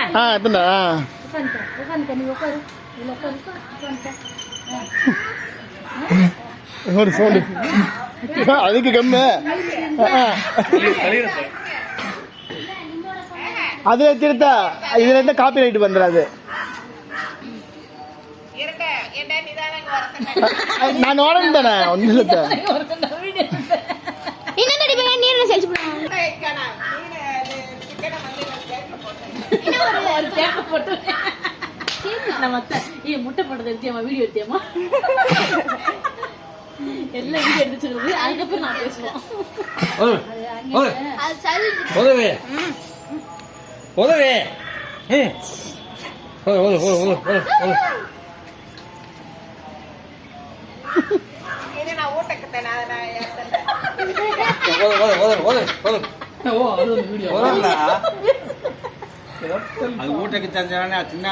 எத்தனை சோண்டு அதுக்கு கம்மி அதுல திருத்தா இதுல இருந்து காப்பி ரைட் வந்துடாது. நான் ஓடணும் தானே ஒன்றும் இல்லை முட்டை போட்டது எடுத்தியாமா வீடியோ எடுத்தியாமா எல்லாம் வீடியோ எடுத்து சொல்றது. அதுக்கப்புறம் நான் பேசுவோம். அது ஊட்டக்கு தெரிஞ்சவனே சின்ன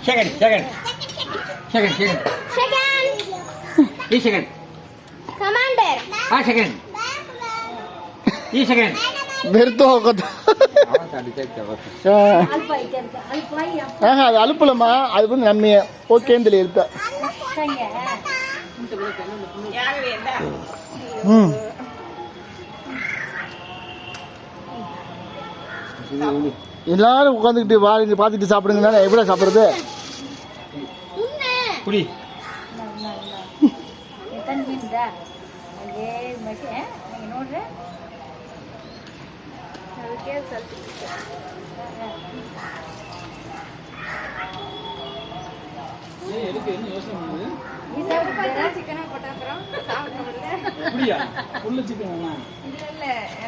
செகண்ட் செகண்ட் செகண்ட் செகண்ட் ಈ ಸೆಕೆಂಡ್ ಕಮಾಂಡರ್ ಆ ಸೆಕೆಂಡ್ ಈ ಸೆಕೆಂಡ್ ಬೆರ್ತು ಹೋಗೋದು ಅದು ಅಲುಪಲಮ್ಮ ಅದು ಬಂದು ನಮ್ಮ ಓಕೆ ಅಂತಲೇ ಇರ್ತ எல்லாரும் உட்காந்துக்கிட்டு வாங்க பார்த்துட்டு சாப்பிடுங்க. எப்படி சாப்பிடுறது? குடி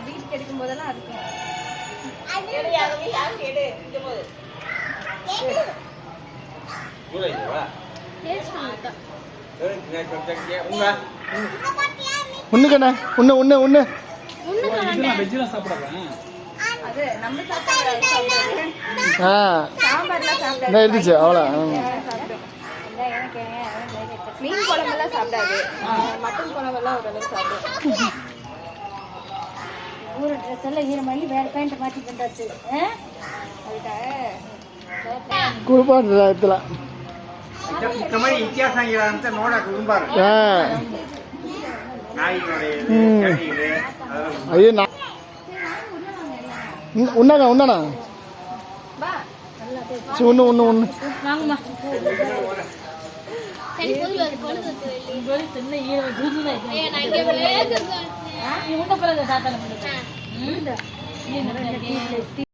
வீட்டுக்கு எடுக்கும் போதெல்லாம் இருக்கும். ஒண்ணுக்கண்ணா ஒண்ணு ஒண்ணு ஒண்ணு இருந்துச்சு அவ்வளோ. மீன் குழம்பெல்லாம் சாப்பிடாது, மட்டன் குழம்பெல்லாம் ஓரளவுக்கு சாப்பிடும். ஊர் ட்ரெஸ் எல்லாம் ஈரமாகி வேற பேண்ட் மாற்றி பண்ணாச்சு. குடும்பத்தில் ಇತಿಹಾಸ ಅಂತ ನೋಡಕ್ ಹುಡುಂಬಾರ ಅಯ್ಯೋ ಉಣ್ಣಾಗ ಉಣ್ಣಣ ஒன்று ஒன்று ஒன்று